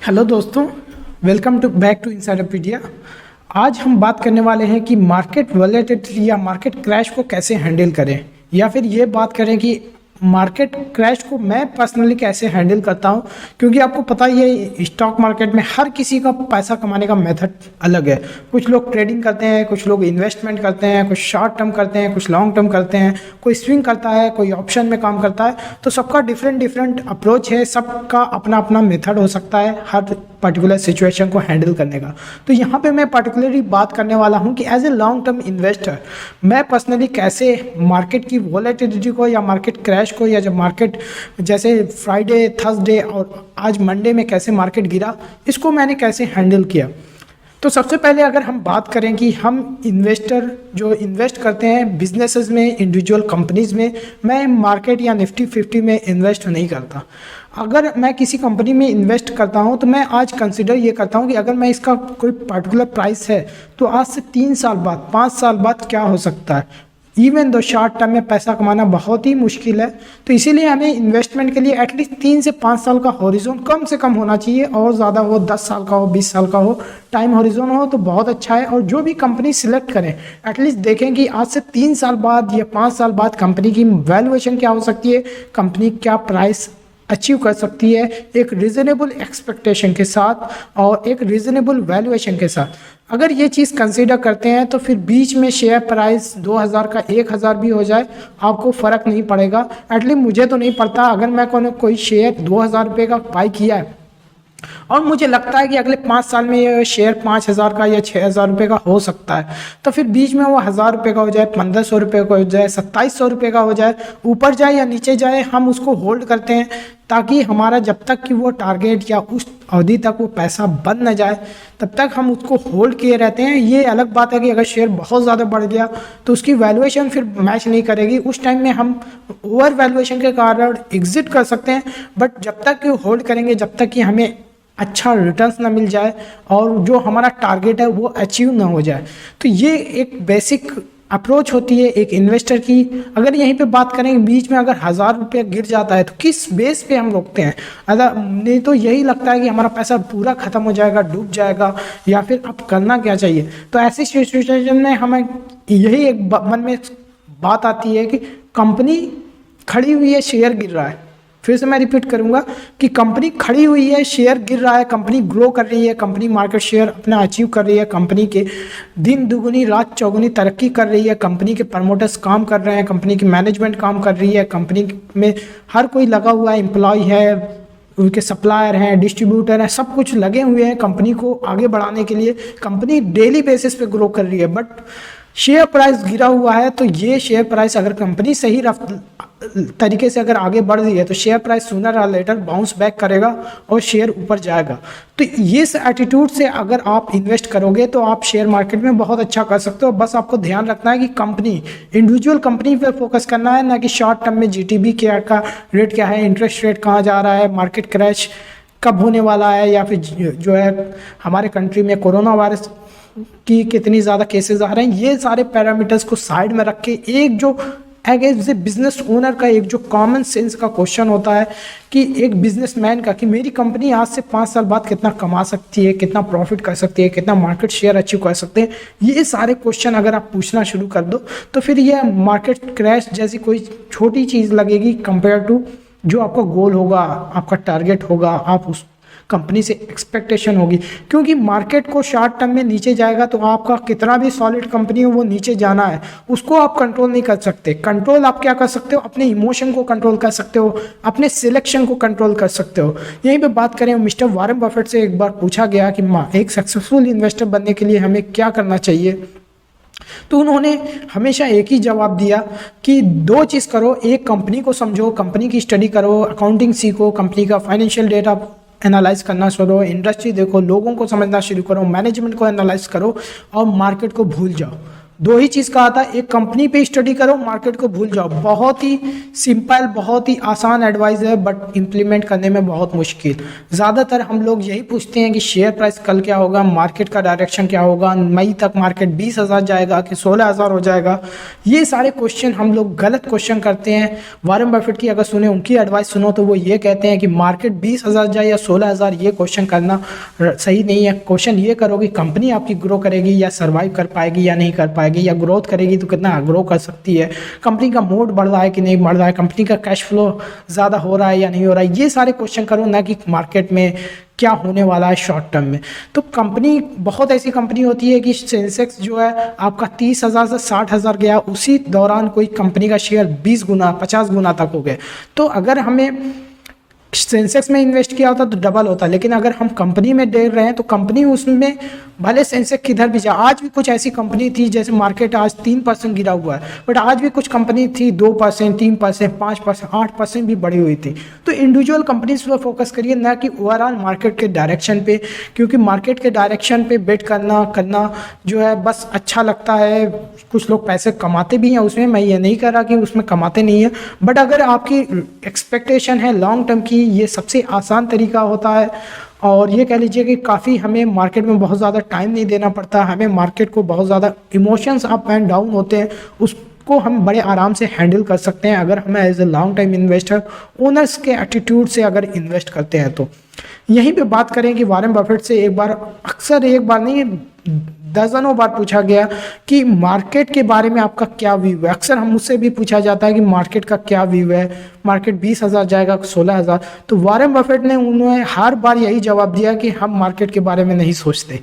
Hello दोस्तों, welcome to back to इनसाइडरपीडिया। आज हम बात करने वाले हैं कि मार्केट वॉलेटिलिटी या मार्केट क्रैश को कैसे हैंडल करें, या फिर ये बात करें कि मार्केट क्रैश को मैं पर्सनली कैसे हैंडल करता हूँ। क्योंकि आपको पता ही है, स्टॉक मार्केट में हर किसी का पैसा कमाने का मेथड अलग है। कुछ लोग ट्रेडिंग करते हैं, कुछ लोग इन्वेस्टमेंट करते हैं, कुछ शॉर्ट टर्म करते हैं, कुछ लॉन्ग टर्म करते हैं, कोई स्विंग करता है, कोई ऑप्शन में काम करता है। तो सबका डिफरेंट अप्रोच है, सबका अपना अपना मेथड हो सकता है हर पर्टिकुलर सिचुएशन को हैंडल करने का। तो यहाँ पे मैं पर्टिकुलरली बात करने वाला हूँ कि as a long term investor मैं पर्सनली कैसे मार्केट की वॉलेटिलिटी को या मार्केट क्रैश को, या जब मार्केट जैसे फ्राइडे, थर्सडे और आज मंडे में कैसे मार्केट गिरा, इसको मैंने कैसे हैंडल किया। तो सबसे पहले अगर हम बात करें कि हम इन्वेस्टर जो इन्वेस्ट करते हैं बिजनेसेस में, इंडिविजुअल कंपनीज में, मैं मार्केट या निफ्टी 50 में इन्वेस्ट नहीं करता। अगर मैं किसी कंपनी में इन्वेस्ट करता हूं तो मैं आज कंसिडर ये करता हूं कि अगर मैं इसका कोई पर्टिकुलर प्राइस है तो आज से 3 साल बाद, 5 साल बाद क्या हो सकता है। इवन दो शॉर्ट टर्म में पैसा कमाना बहुत ही मुश्किल है, तो इसीलिए हमें इन्वेस्टमेंट के लिए एटलीस्ट 3 से 5 साल का हॉरिजॉन कम से कम होना चाहिए, और ज़्यादा हो 10 साल का हो, 20 साल का हो, टाइम हॉरिजॉन हो तो बहुत अच्छा है। और जो भी कंपनी सिलेक्ट करें एटलीस्ट देखें कि आज से 3 साल बाद या 5 साल बाद कंपनी की वैल्यूएशन क्या हो सकती है, कंपनी क्या प्राइस अचीव कर सकती है, एक रीजनेबल एक्सपेक्टेशन के साथ और एक रीजनेबल वैल्यूएशन के साथ। अगर ये चीज़ कंसीडर करते हैं तो फिर बीच में शेयर प्राइस 2000 का 1000 भी हो जाए आपको फ़र्क नहीं पड़ेगा। एटलीस्ट मुझे तो नहीं पड़ता। अगर मैं कोई शेयर 2000 रुपये का बाई किया है और मुझे लगता है कि अगले 5 साल में ये शेयर 5000 का या 6000 रुपये का हो सकता है, तो फिर बीच में वो 1000 रुपये का हो जाए, 1500 रुपये का हो जाए, 2700 रुपये का हो जाए, ऊपर जाए या नीचे जाए, हम उसको होल्ड करते हैं ताकि हमारा जब तक कि वो टारगेट या उस अवधि तक वो पैसा बंद न जाए तब तक हम उसको होल्ड किए रहते हैं। ये अलग बात है कि अगर शेयर बहुत ज़्यादा बढ़ गया तो उसकी वैल्यूएशन फिर मैच नहीं करेगी, उस टाइम में हम ओवर वैल्यूएशन के कारण एग्जिट कर सकते हैं। बट जब तक कि होल्ड करेंगे, जब तक कि हमें अच्छा रिटर्न्स ना मिल जाए और जो हमारा टारगेट है वो अचीव ना हो जाए। तो ये एक बेसिक अप्रोच होती है एक इन्वेस्टर की। अगर यहीं पे बात करें बीच में अगर 1000 रुपये गिर जाता है तो किस बेस पे हम रोकते हैं। अगर नहीं तो यही लगता है कि हमारा पैसा पूरा ख़त्म हो जाएगा, डूब जाएगा, या फिर अब करना क्या चाहिए। तो ऐसी सिचुएशन में हमें यही एक मन में बात आती है कि कंपनी खड़ी हुई है, शेयर गिर रहा है। फिर से मैं रिपीट करूंगा कि कंपनी खड़ी हुई है, शेयर गिर रहा है, कंपनी ग्रो कर रही है, कंपनी मार्केट शेयर अपना अचीव कर रही है, कंपनी के दिन दुगुनी रात चौगुनी तरक्की कर रही है, कंपनी के प्रमोटर्स काम कर रहे हैं, कंपनी की मैनेजमेंट काम कर रही है, कंपनी में हर कोई लगा हुआ है, एम्प्लॉय है, उनके सप्लायर हैं, डिस्ट्रीब्यूटर हैं, सब कुछ लगे हुए हैं कंपनी को आगे बढ़ाने के लिए। कंपनी डेली बेसिस पे ग्रो कर रही है, बट शेयर प्राइस गिरा हुआ है। तो ये शेयर प्राइस अगर कंपनी सही तरीके से अगर आगे बढ़ रही है तो शेयर प्राइस सूनर और लेटर बाउंस बैक करेगा और शेयर ऊपर जाएगा। तो इस एटीट्यूड से अगर आप इन्वेस्ट करोगे तो आप शेयर मार्केट में बहुत अच्छा कर सकते हो। बस आपको ध्यान रखना है कि कंपनी, इंडिविजुअल कंपनी पे फोकस करना है, ना कि शॉर्ट टर्म में जीटीबी क्या का रेट क्या है, इंटरेस्ट रेट कहाँ जा रहा है, मार्केट क्रैश कब होने वाला है, या फिर जो है हमारे कंट्री में कोरोना वायरस की कितनी ज़्यादा केसेस आ रहे हैं। ये सारे पैरामीटर्स को साइड में रख के एक जो एज ए बिजनेस ओनर का एक जो कॉमन सेंस का क्वेश्चन होता है कि एक बिजनेसमैन का, कि मेरी कंपनी आज से 5 साल बाद कितना कमा सकती है, कितना प्रॉफिट कर सकती है, कितना मार्केट शेयर अचीव कर सकते हैं, ये सारे क्वेश्चन अगर आप पूछना शुरू कर दो तो फिर ये मार्केट क्रैश जैसी कोई छोटी चीज़ लगेगी कंपेयर टू जो आपका गोल होगा, आपका टारगेट होगा, आप उस कंपनी से एक्सपेक्टेशन होगी। क्योंकि मार्केट को शॉर्ट टर्म में नीचे जाएगा तो आपका कितना भी सॉलिड कंपनी हो वो नीचे जाना है, उसको आप कंट्रोल नहीं कर सकते। कंट्रोल आप क्या कर सकते हो, अपने इमोशन को कंट्रोल कर सकते हो, अपने सिलेक्शन को कंट्रोल कर सकते हो। यहीं पे बात करें, मिस्टर वॉरेन बफेट से एक बार पूछा गया कि एक सक्सेसफुल इन्वेस्टर बनने के लिए हमें क्या करना चाहिए, तो उन्होंने हमेशा एक ही जवाब दिया कि 2 चीज़ करो। एक, कंपनी को समझो, कंपनी की स्टडी करो, अकाउंटिंग सीखो, कंपनी का फाइनेंशियल डेटा एनालाइज करना शुरू करो, इंडस्ट्री देखो, लोगों को समझना शुरू करो, मैनेजमेंट को एनालाइज करो और मार्केट को भूल जाओ। दो ही चीज़ कहा था, एक कंपनी पे स्टडी करो, मार्केट को भूल जाओ। बहुत ही सिंपल, बहुत ही आसान एडवाइस है, बट इम्प्लीमेंट करने में बहुत मुश्किल। ज़्यादातर हम लोग यही पूछते हैं कि शेयर प्राइस कल क्या होगा, मार्केट का डायरेक्शन क्या होगा, मई तक मार्केट 20,000 जाएगा कि 16,000 हो जाएगा। ये सारे क्वेश्चन हम लोग गलत क्वेश्चन करते हैं। वॉरेन बफेट की अगर सुने, उनकी एडवाइस सुनो तो वो ये कहते हैं कि मार्केट 20,000 जाए या 16,000, ये क्वेश्चन करना सही नहीं है। क्वेश्चन ये करो कि कंपनी आपकी ग्रो करेगी या सर्वाइव कर पाएगी या नहीं कर पाएगी, या ग्रोथ करेगी तो कितना ग्रो कर सकती है, कंपनी का मोड बढ़ रहा है कि नहीं बढ़ रहा है, कंपनी का कैश फ्लो ज़्यादा हो रहा है या नहीं हो रहा है। ये सारे क्वेश्चन करो, ना कि मार्केट में क्या होने वाला है शॉर्ट टर्म में। तो कंपनी, बहुत ऐसी कंपनी होती है कि सेंसेक्स जो है आपका 30,000 से 60,000 गया, उसी दौरान कोई कंपनी का शेयर 20 गुना 50 गुना तक हो गए। तो अगर हमें सेंसेक्स में इन्वेस्ट किया होता तो डबल होता, लेकिन अगर हम कंपनी में दे रहे हैं तो कंपनी उसमें भले सेंसेक्स किधर भी जाए। आज भी कुछ ऐसी कंपनी थी, जैसे मार्केट आज 3% गिरा हुआ है, बट आज भी कुछ कंपनी थी 2%, 3%, 5%, 8% भी बढ़ी हुई थी। तो इंडिविजुअल कंपनीज पर फोकस करिए, ना कि ओवरऑल मार्केट के डायरेक्शन पे, क्योंकि मार्केट के डायरेक्शन पे बेट करना जो है बस अच्छा लगता है। कुछ लोग पैसे कमाते भी हैं उसमें, मैं ये नहीं कह रहा कि उसमें कमाते नहीं है, बट अगर आपकी एक्सपेक्टेशन है लॉन्ग टर्म की, ये सबसे आसान तरीका होता है। और ये कह लीजिए कि काफ़ी हमें मार्केट में बहुत ज़्यादा टाइम नहीं देना पड़ता, हमें मार्केट को बहुत ज़्यादा इमोशंस अप एंड डाउन होते हैं, उसको हम बड़े आराम से हैंडल कर सकते हैं अगर हमें as a long time investor owners के एटीट्यूड से अगर इन्वेस्ट करते हैं तो। यहीं पे बात करें कि वॉरेन बफेट से एक बार नहीं, दर्जनों बार पूछा गया कि मार्केट के बारे में आपका क्या व्यू है। अक्सर हम मुझसे भी पूछा जाता है कि मार्केट का क्या व्यू है, मार्केट 20,000 जाएगा 16,000। तो वॉरेन बफेट ने उन्होंने हर बार यही जवाब दिया कि हम मार्केट के बारे में नहीं सोचते।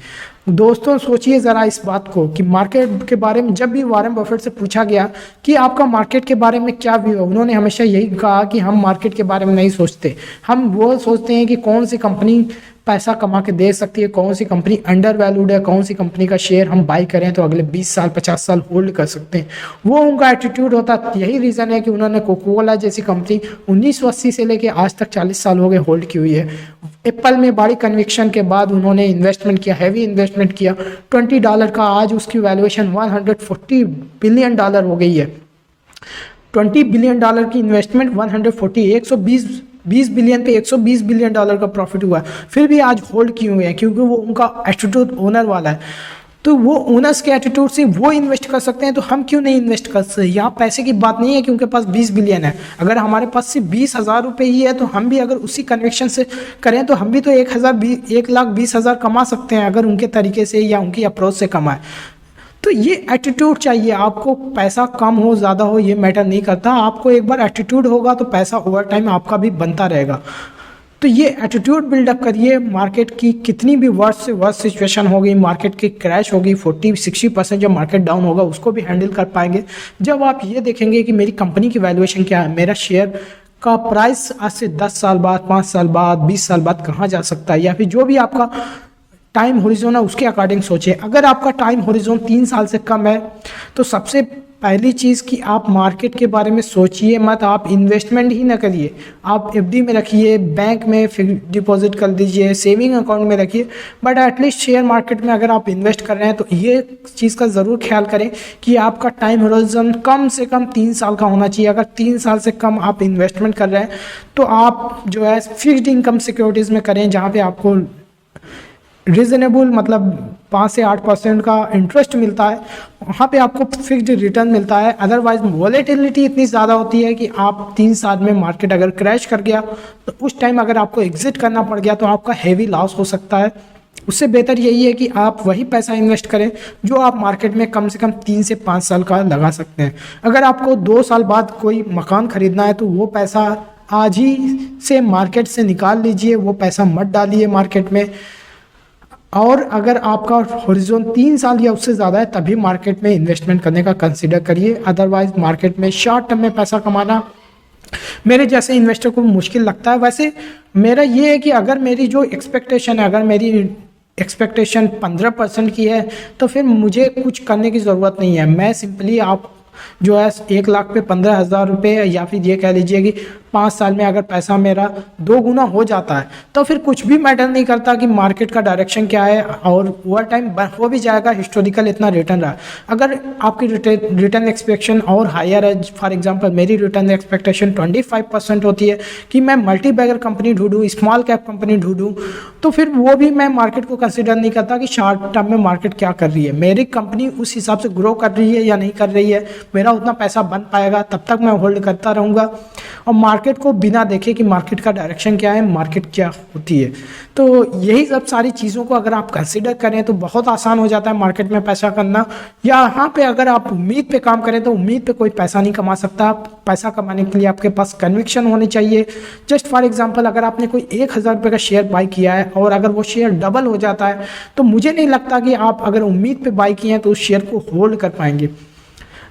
दोस्तों सोचिए ज़रा इस बात को कि मार्केट के बारे में जब भी वॉरेन बफेट से पूछा गया कि आपका मार्केट के बारे में क्या व्यू है, उन्होंने हमेशा यही कहा कि हम मार्केट के बारे में नहीं सोचते, हम वो सोचते हैं कि कौन सी कंपनी पैसा कमा के दे सकती है, कौन सी कंपनी अंडर वैल्यूड है, कौन सी कंपनी का शेयर हम बाई करें तो अगले 20 साल 50 साल होल्ड कर सकते हैं। वो उनका एटीट्यूड होता है। यही रीज़न है कि उन्होंने कोका कोला जैसी कंपनी 1980 से लेके आज तक 40 साल हो गए होल्ड की हुई है। एप्पल में बड़ी कन्विक्शन के बाद उन्होंने इन्वेस्टमेंट किया, हैवी इन्वेस्टमेंट किया $20 का, आज उसकी वैल्यूएशन $140 बिलियन हो गई है। $20 बिलियन की इन्वेस्टमेंट 120 बिलियन पे $120 बिलियन का प्रॉफिट हुआ है, फिर भी आज होल्ड किए हुए हैं, क्योंकि वो उनका एटीट्यूड ओनर वाला है। तो वो ओनर्स के एटीट्यूड से वो इन्वेस्ट कर सकते हैं, तो हम क्यों नहीं इन्वेस्ट कर सकते। यहाँ पैसे की बात नहीं है कि उनके पास 20 बिलियन है, अगर हमारे पास सिर्फ 20,000 रुपये ही है तो हम भी अगर उसी कन्विक्शन से करें तो हम भी तो 1,20,000 कमा सकते हैं, अगर उनके तरीके से या उनकी अप्रोच से कमाएं। तो ये एटीट्यूड चाहिए आपको। पैसा कम हो ज़्यादा हो ये मैटर नहीं करता, आपको एक बार एटीट्यूड होगा तो पैसा ओवर टाइम आपका भी बनता रहेगा। तो ये एटीट्यूड बिल्डअप करिए। मार्केट की कितनी भी वर्स्ट से वर्स्ट सिचुएशन होगी, मार्केट की क्रैश होगी 40-60% जब मार्केट डाउन होगा उसको भी हैंडल कर पाएंगे। जब आप ये देखेंगे कि मेरी कंपनी की वैल्यूएशन क्या है, मेरा शेयर का प्राइस आज से 10 साल बाद, 5 साल बाद, 20 साल बाद कहाँ जा सकता है, या फिर जो भी आपका टाइम होरिजोन है उसके अकॉर्डिंग सोचिए। अगर आपका टाइम होरिजोन 3 साल से कम है तो सबसे पहली चीज़ कि आप मार्केट के बारे में सोचिए मत, आप इन्वेस्टमेंट ही ना करिए, आप एफडी में रखिए, बैंक में फिक्स डिपॉजिट कर दीजिए, सेविंग अकाउंट में रखिए, बट एटलीस्ट शेयर मार्केट में अगर आप इन्वेस्ट कर रहे हैं तो ये चीज़ का ज़रूर ख्याल करें कि आपका टाइम होरिजन कम से कम 3 साल का होना चाहिए। अगर 3 साल से कम आप इन्वेस्टमेंट कर रहे हैं तो आप जो है फिक्स्ड इनकम सिक्योरिटीज़ में करें, जहाँ पे आपको रीजनेबल मतलब 5 से 8% का इंटरेस्ट मिलता है, वहाँ पे आपको फिक्स्ड रिटर्न मिलता है। अदरवाइज वॉलेटिलिटी इतनी ज़्यादा होती है कि आप 3 साल में मार्केट अगर क्रैश कर गया तो उस टाइम अगर आपको एग्जिट करना पड़ गया तो आपका हैवी लॉस हो सकता है। उससे बेहतर यही है कि आप वही पैसा इन्वेस्ट करें जो आप मार्केट में कम से कम 3 से 5 साल का लगा सकते हैं। अगर आपको 2 साल बाद कोई मकान खरीदना है तो वो पैसा आज ही से मार्केट से निकाल लीजिए, वो पैसा मत डालिए मार्केट में। और अगर आपका हॉरिजॉन 3 साल या उससे ज़्यादा है तभी मार्केट में इन्वेस्टमेंट करने का कंसिडर करिए। अदरवाइज मार्केट में शॉर्ट टर्म में पैसा कमाना मेरे जैसे इन्वेस्टर को मुश्किल लगता है। वैसे मेरा ये है कि अगर मेरी जो एक्सपेक्टेशन है, अगर मेरी एक्सपेक्टेशन 15% की है तो फिर मुझे कुछ करने की ज़रूरत नहीं है। मैं सिंपली आप जो है 1 लाख पे 15,000 रुपये या फिर ये कह लीजिए कि 5 साल में अगर पैसा मेरा 2 गुना हो जाता है तो फिर कुछ भी मैटर नहीं करता कि मार्केट का डायरेक्शन क्या है, और ओवर टाइम हो भी जाएगा, हिस्टोरिकल इतना रिटर्न रहा। अगर आपकी रिटर्न एक्सपेक्टेशन और हायर है, फॉर एग्जांपल मेरी रिटर्न एक्सपेक्टेशन 25% होती है कि मैं मल्टी बैगर कंपनी ढूंढूं, स्मॉल कैप कंपनी ढूंढूं, तो फिर वो भी मैं मार्केट को कंसिडर नहीं करता कि शॉर्ट टर्म में मार्केट क्या कर रही है, मेरी कंपनी उस हिसाब से ग्रो कर रही है या नहीं कर रही है, मेरा उतना पैसा बन पाएगा, तब तक मैं होल्ड करता रहूँगा। और मार्केट को बिना देखे कि मार्केट का डायरेक्शन क्या है, मार्केट क्या होती है, तो यही सब सारी चीज़ों को अगर आप कंसिडर करें तो बहुत आसान हो जाता है मार्केट में पैसा करना। यहाँ पे अगर आप उम्मीद पे काम करें तो उम्मीद पे कोई पैसा नहीं कमा सकता। पैसा कमाने के लिए आपके पास कन्विक्शन होनी चाहिए। जस्ट फॉर एग्जांपल, अगर आपने कोई 1000 रुपये का शेयर बाई किया है और अगर वो शेयर डबल हो जाता है तो मुझे नहीं लगता कि आप अगर उम्मीद पे बाई किए हैं तो उस शेयर को होल्ड कर पाएंगे।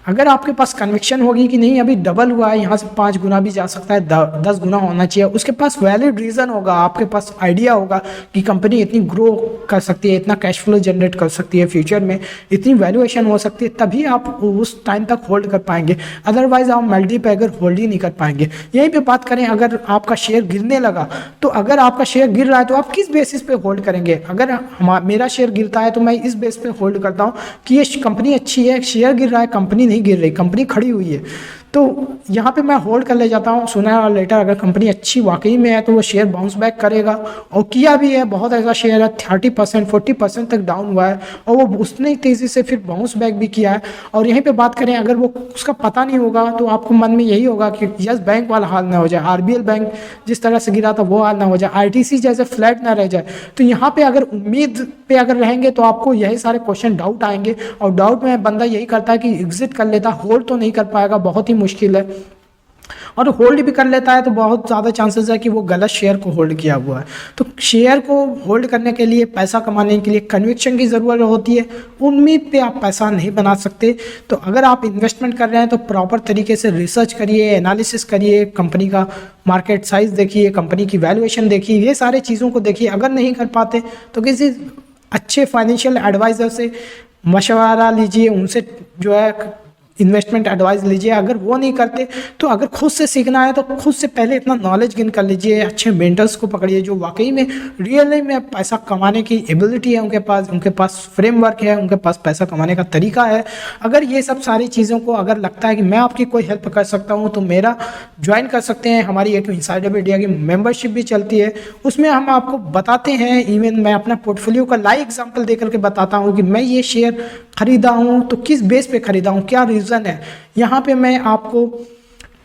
अगर आपके पास कन्विक्शन होगी कि नहीं अभी डबल हुआ है, यहाँ से 5 गुना भी जा सकता है, 10 गुना होना चाहिए, उसके पास वैलिड रीज़न होगा, आपके पास आइडिया होगा कि कंपनी इतनी ग्रो कर सकती है, इतना कैश फ्लो जनरेट कर सकती है फ्यूचर में, इतनी वैल्यूएशन हो सकती है, तभी आप उस टाइम तक होल्ड कर पाएंगे। अदरवाइज आप मल्टीपैगर होल्ड ही नहीं कर पाएंगे। यहीं पर बात करें, अगर आपका शेयर गिरने लगा तो अगर आपका शेयर गिर रहा है तो आप किस बेसिस पे होल्ड करेंगे? अगर मेरा शेयर गिरता है तो मैं इस बेस पे होल्ड करता हूँ कि ये कंपनी अच्छी है, शेयर गिर रहा है, कंपनी गिर रही, कंपनी खड़ी हुई है, तो यहाँ पे मैं होल्ड कर ले जाता हूँ। सुना है लेटर अगर कंपनी अच्छी वाकई में है तो वो शेयर बाउंस बैक करेगा, और किया भी है। बहुत ऐसा शेयर है 30% 40% तक डाउन हुआ है और वो उसने तेज़ी से फिर बाउंस बैक भी किया है। और यहीं पे बात करें, अगर वो उसका पता नहीं होगा तो आपको मन में यही होगा कि यस बैंक वाला हाल ना हो जाए, आरबीएल बैंक जिस तरह से गिरा था वो हाल ना हो जाए, आईटीसी जैसे फ्लैट ना रह जाए। तो यहाँ पे अगर उम्मीद पे अगर रहेंगे तो आपको यही सारे क्वेश्चन डाउट आएंगे, और डाउट में बंदा यही करता है कि एग्जिट कर लेता, होल्ड तो नहीं कर पाएगा, बहुत ही मुश्किल है। और होल्ड भी कर लेता है तो बहुत ज़्यादा चांसेस है कि वो गलत शेयर को होल्ड किया हुआ है। तो शेयर को होल्ड करने के लिए, पैसा कमाने के लिए कन्विक्शन की ज़रूरत होती है। उम्मीद पे आप पैसा नहीं बना सकते। तो अगर आप इन्वेस्टमेंट कर रहे हैं तो प्रॉपर तरीके से रिसर्च करिए, एनालिसिस करिए, कंपनी का मार्केट साइज़ देखिए, कंपनी की वैल्यूएशन देखिए, ये सारे चीज़ों को देखिए। अगर नहीं कर पाते तो किसी अच्छे फाइनेंशियल एडवाइज़र से मशवरा लीजिए, उनसे जो है इन्वेस्टमेंट एडवाइस लीजिए। अगर वो नहीं करते तो अगर खुद से सीखना है तो खुद से पहले इतना नॉलेज गेन कर लीजिए। अच्छे मेंटर्स को पकड़िए जो वाकई में रियली में पैसा कमाने की एबिलिटी है उनके पास फ्रेमवर्क है, उनके पास पैसा कमाने का तरीका है। अगर ये सब सारी चीज़ों को अगर लगता है कि मैं आपकी कोई हेल्प कर सकता हूँ तो मेरा ज्वाइन कर सकते हैं। हमारी एक इनसाइडर मीडिया की मेंबरशिप भी चलती है, उसमें हम आपको बताते हैं, इवन मैं अपना पोर्टफोलियो का लाइव एग्जाम्पल दे करके बताता हूँ कि मैं ये शेयर खरीदा हूँ तो किस बेस पे खरीदा हूँ, क्या रीज़न है। यहाँ पे मैं आपको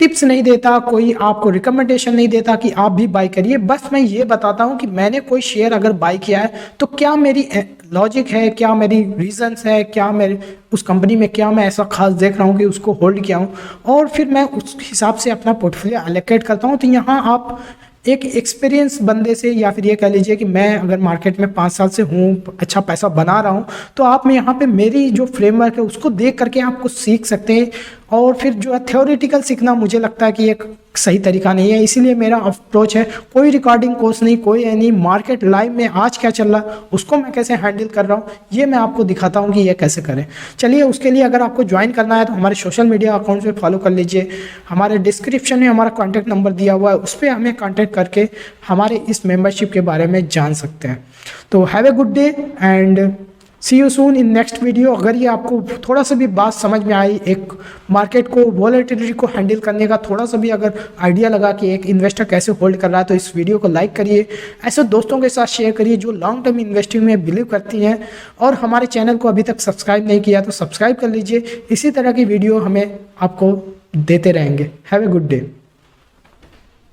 टिप्स नहीं देता, कोई आपको रिकमेंडेशन नहीं देता कि आप भी बाई करिए। बस मैं ये बताता हूँ कि मैंने कोई शेयर अगर बाई किया है तो क्या मेरी लॉजिक है, क्या मेरी रीजंस है, क्या मेरे उस कंपनी में क्या मैं ऐसा खास देख रहा हूँ कि उसको होल्ड किया हूँ, और फिर मैं उस हिसाब से अपना पोर्टफोलियो एलोकेट करता हूँ। तो यहाँ आप एक एक्सपीरियंस बंदे से, या फिर ये कह लीजिए कि मैं अगर मार्केट में 5 साल से हूँ, अच्छा पैसा बना रहा हूँ, तो आप में यहाँ पे मेरी जो फ्रेमवर्क है उसको देख करके आप कुछ सीख सकते हैं। और फिर जो है थ्योरेटिकल सीखना मुझे लगता है कि एक सही तरीका नहीं है, इसीलिए मेरा अप्रोच है कोई रिकॉर्डिंग कोर्स नहीं, कोई है नहीं, मार्केट लाइव में आज क्या चल रहा है उसको मैं कैसे हैंडल कर रहा हूँ ये मैं आपको दिखाता हूँ कि ये कैसे करें। चलिए, उसके लिए अगर आपको ज्वाइन करना है तो हमारे सोशल मीडिया अकाउंट पे फॉलो कर लीजिए। हमारे डिस्क्रिप्शन में हमारा कॉन्टैक्ट नंबर दिया हुआ है, उस पर हमें कॉन्टैक्ट करके हमारे इस मेम्बरशिप के बारे में जान सकते हैं। तो have a good day and see you soon in next video. अगर ये आपको थोड़ा सा भी बात समझ में आई, एक मार्केट को, वॉलेटिलिटी को हैंडल करने का थोड़ा सा भी अगर आइडिया लगा कि एक इन्वेस्टर कैसे होल्ड कर रहा है, तो इस वीडियो को लाइक करिए, ऐसे दोस्तों के साथ शेयर करिए जो लॉन्ग टर्म इन्वेस्टिंग में बिलीव करती हैं, और हमारे चैनल को अभी तक सब्सक्राइब नहीं किया तो सब्सक्राइब कर लीजिए। इसी तरह की वीडियो हमें आपको देते रहेंगे। Have a good day.